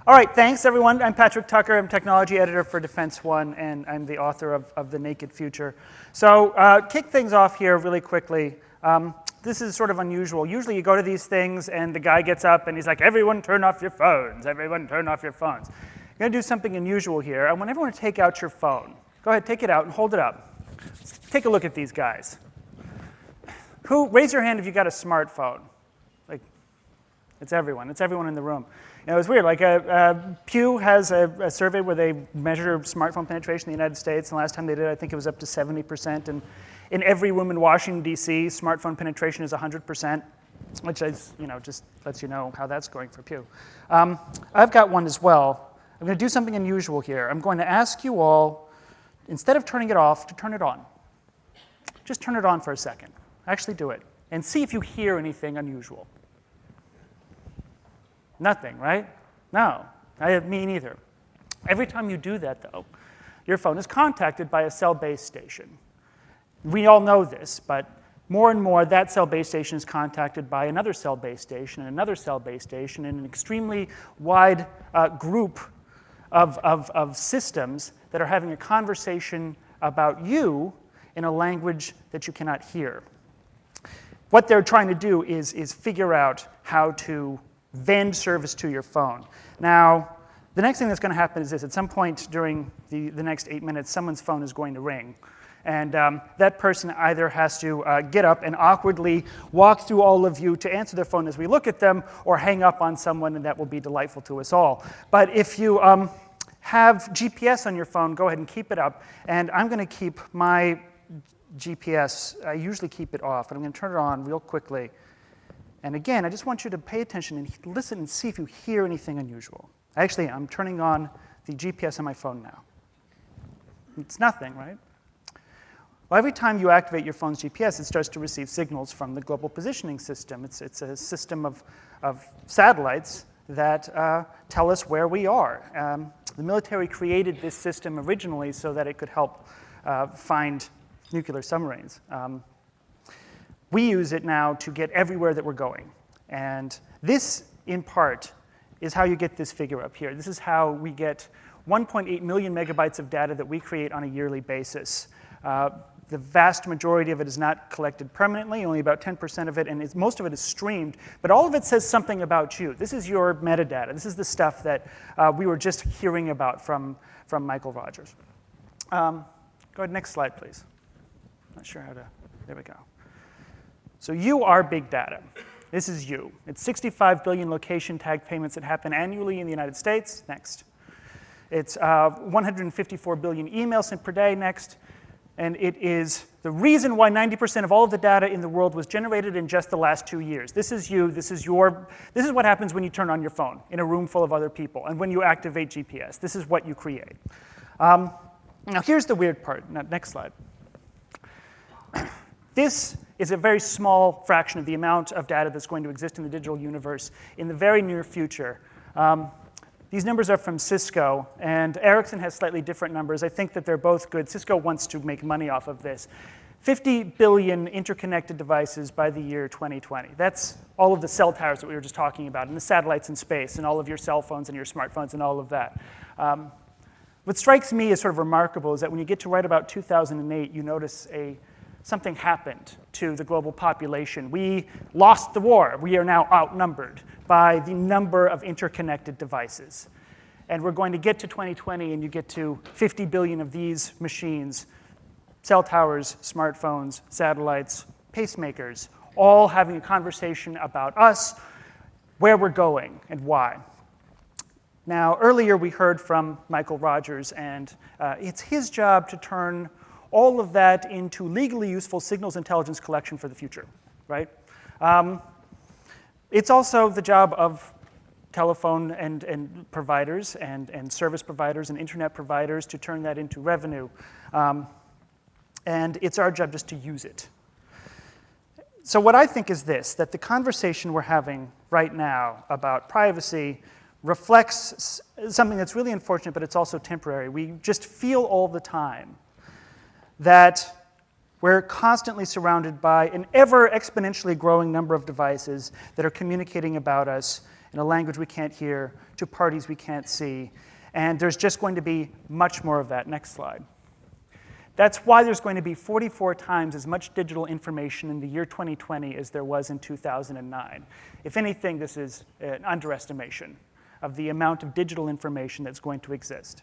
All right, thanks everyone. I'm Patrick Tucker. I'm technology editor for Defense One, and I'm the author of The Naked Future. So kick things off here really quickly. This is sort of unusual. Usually you go to these things and the guy gets up and he's like, everyone turn off your phones. Everyone turn off your phones. I'm going to do something unusual here. I want everyone to take out your phone. Go ahead, take it out and hold it up. Take a look at these guys. Raise your hand if you got a smartphone. Like, it's everyone. It's everyone in the room. You know, it's weird. Like, Pew has a survey where they measure smartphone penetration in the United States, and last time they did, I think it was up to 70%. And in every room in Washington, D.C., smartphone penetration is 100%, which is, just lets you know how that's going for Pew. I've got one as well. I'm going to do something unusual here. I'm going to ask you all, instead of turning it off, to turn it on. Just turn it on for a second. Actually do it. And see if you hear anything unusual. Nothing, right? No, me neither. Every time you do that, though, your phone is contacted by a cell base station. We all know this, but more and more that cell base station is contacted by another cell base station and another cell base station and an extremely wide group of systems that are having a conversation about you in a language that you cannot hear. What they're trying to do is figure out how to vend service to your phone. Now, the next thing that's going to happen is this. At some point during the next 8 minutes, someone's phone is going to ring. And that person either has to get up and awkwardly walk through all of you to answer their phone as we look at them, or hang up on someone, and that will be delightful to us all. But if you have GPS on your phone, go ahead and keep it up. And I'm going to keep my GPS, I usually keep it off, and I'm going to turn it on real quickly. And again, I just want you to pay attention and listen and see if you hear anything unusual. Actually, I'm turning on the GPS on my phone now. It's nothing, right? Well, every time you activate your phone's GPS, it starts to receive signals from the Global Positioning System. It's a system of satellites that tell us where we are. The military created this system originally so that it could help find nuclear submarines. We use it now to get everywhere that we're going. And this, in part, is how you get this figure up here. This is how we get 1.8 million megabytes of data that we create on a yearly basis. The vast majority of it is not collected permanently, only about 10% of it, and most of it is streamed, but all of it says something about you. This is your metadata. This is the stuff that we were just hearing about from Michael Rogers. Go ahead, next slide, please. Not sure how to, there we go. So you are big data. This is you. It's 65 billion location tag payments that happen annually in the United States. Next. It's 154 billion emails sent per day. Next. And it is the reason why 90% of all of the data in the world was generated in just the last 2 years. This is you. This is what happens when you turn on your phone in a room full of other people, and when you activate GPS. This is what you create. Now here's the weird part. Next slide. This is a very small fraction of the amount of data that's going to exist in the digital universe in the very near future. These numbers are from Cisco, and Ericsson has slightly different numbers. I think that they're both good. Cisco wants to make money off of this. 50 billion interconnected devices by the year 2020. That's all of the cell towers that we were just talking about, and the satellites in space, and all of your cell phones and your smartphones and all of that. What strikes me as sort of remarkable is that when you get to right about 2008, you notice something happened to the global population. We lost the war. We are now outnumbered by the number of interconnected devices. And we're going to get to 2020, and you get to 50 billion of these machines, cell towers, smartphones, satellites, pacemakers, all having a conversation about us, where we're going, and why. Now, earlier we heard from Michael Rogers, and it's his job to turn all of that into legally useful signals intelligence collection for the future, right? It's also the job of telephone and providers and service providers and internet providers to turn that into revenue. And it's our job just to use it. So what I think is this, that the conversation we're having right now about privacy reflects something that's really unfortunate, but it's also temporary. We just feel all the time that we're constantly surrounded by an ever exponentially growing number of devices that are communicating about us, in a language we can't hear, to parties we can't see. And there's just going to be much more of that. Next slide. That's why there's going to be 44 times as much digital information in the year 2020 as there was in 2009. If anything, this is an underestimation of the amount of digital information that's going to exist.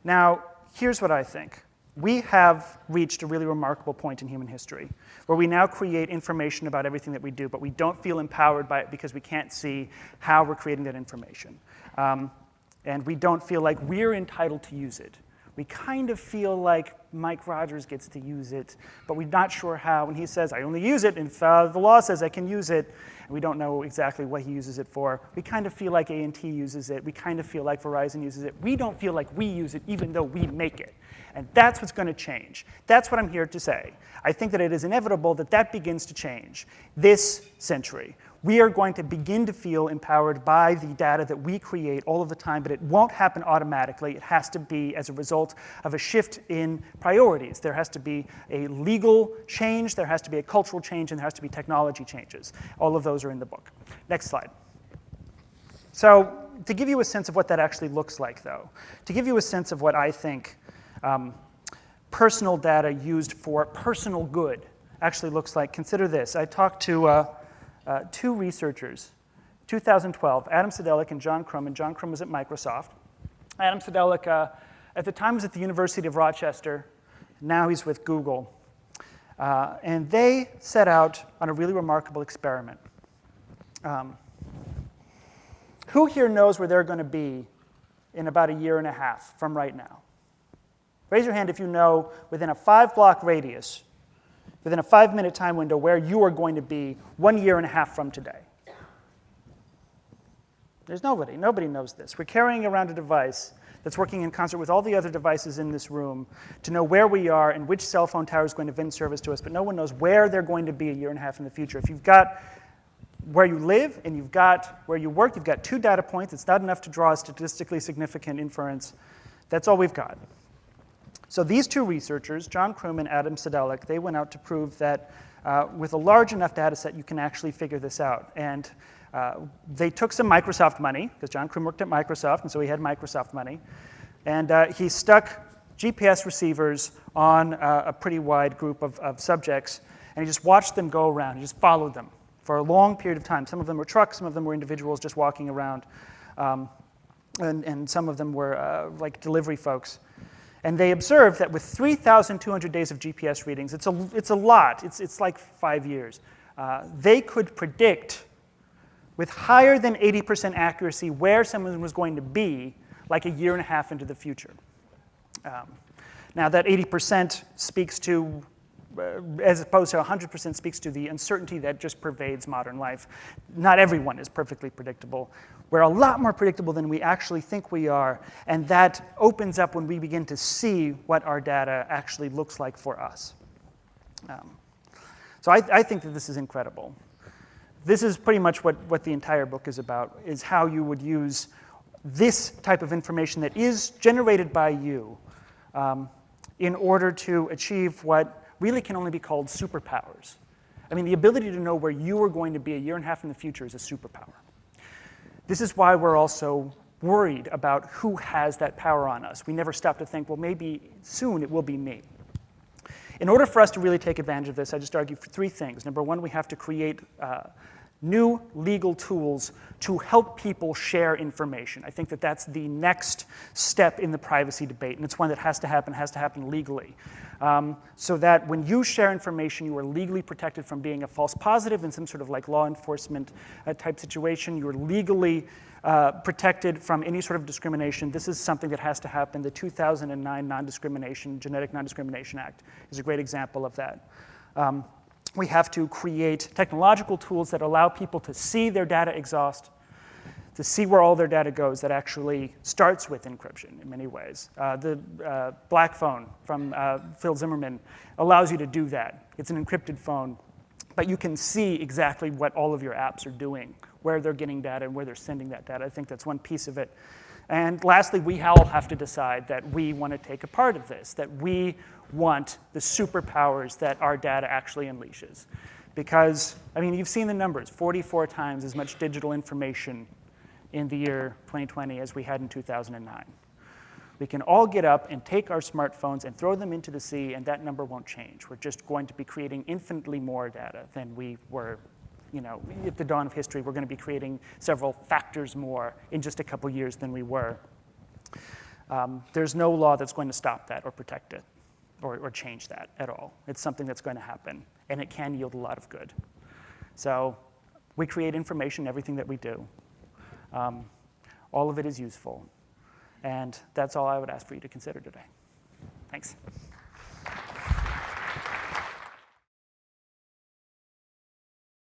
Now, here's what I think. We have reached a really remarkable point in human history where we now create information about everything that we do, but we don't feel empowered by it because we can't see how we're creating that information. And we don't feel like we're entitled to use it. We kind of feel like Mike Rogers gets to use it, but we're not sure how. And he says, I only use it if the law says I can use it. And we don't know exactly what he uses it for. We kind of feel like A&T uses it. We kind of feel like Verizon uses it. We don't feel like we use it even though we make it. And that's what's going to change. That's what I'm here to say. I think that it is inevitable that that begins to change this century. We are going to begin to feel empowered by the data that we create all of the time, but it won't happen automatically. It has to be as a result of a shift in priorities. There has to be a legal change, there has to be a cultural change, and there has to be technology changes. All of those are in the book. Next slide. So to give you a sense of what that actually looks like, though, to give you a sense of what I think personal data used for personal good actually looks like, consider this. I talked to two researchers, 2012, Adam Sedelic and John Crum, and John Crum was at Microsoft. Adam Sedelic, at the time, was at the University of Rochester. Now he's with Google. And they set out on a really remarkable experiment. Who here knows where they're going to be in about a year and a half from right now? Raise your hand if you know within a 5-block radius, within a 5-minute time window, where you are going to be 1 year and a half from today. There's nobody. Nobody knows this. We're carrying around a device that's working in concert with all the other devices in this room to know where we are and which cell phone tower is going to vend service to us, but no one knows where they're going to be a year and a half in the future. If you've got where you live and you've got where you work, you've got 2 data points. It's not enough to draw a statistically significant inference. That's all we've got. So these 2 researchers, John Crum and Adam Sedelic, they went out to prove that with a large enough data set, you can actually figure this out. And they took some Microsoft money, because John Crum worked at Microsoft, and so he had Microsoft money. And he stuck GPS receivers on a pretty wide group of subjects, and he just watched them go around. He just followed them for a long period of time. Some of them were trucks, some of them were individuals just walking around, and some of them were like delivery folks. And they observed that with 3,200 days of GPS readings, it's a lot, it's like 5 years, they could predict with higher than 80% accuracy where someone was going to be like a year and a half into the future. Now that 80% speaks to, as opposed to 100%, speaks to the uncertainty that just pervades modern life. Not everyone is perfectly predictable. We're a lot more predictable than we actually think we are, and that opens up when we begin to see what our data actually looks like for us. So I think that this is incredible. This is pretty much what the entire book is about, is how you would use this type of information that is generated by you in order to achieve what really can only be called superpowers. I mean, the ability to know where you are going to be a year and a half in the future is a superpower. This is why we're also worried about who has that power on us. We never stop to think, well, maybe soon it will be me. In order for us to really take advantage of this, I just argue for 3 things. Number 1, we have to create new legal tools to help people share information. I think that that's the next step in the privacy debate, and it's one that has to happen legally. So that when you share information, you are legally protected from being a false positive in some sort of like law enforcement type situation. You are legally protected from any sort of discrimination. This is something that has to happen. The 2009 Genetic Non-Discrimination Act is a great example of that. We have to create technological tools that allow people to see their data exhaust, to see where all their data goes. That actually starts with encryption in many ways. The Black phone from Phil Zimmerman allows you to do that. It's an encrypted phone, but you can see exactly what all of your apps are doing, where they're getting data and where they're sending that data. I think that's one piece of it. And lastly, we all have to decide that we want to take a part of this, that we want the superpowers that our data actually unleashes. Because, I mean, you've seen the numbers, 44 times as much digital information in the year 2020 as we had in 2009. We can all get up and take our smartphones and throw them into the sea, and that number won't change. We're just going to be creating infinitely more data than we were, at the dawn of history. We're going to be creating several factors more in just a couple years than we were. There's no law that's going to stop that or protect it or change that at all. It's something that's going to happen, and it can yield a lot of good. So we create information in everything that we do. All of it is useful. And that's all I would ask for you to consider today. Thanks.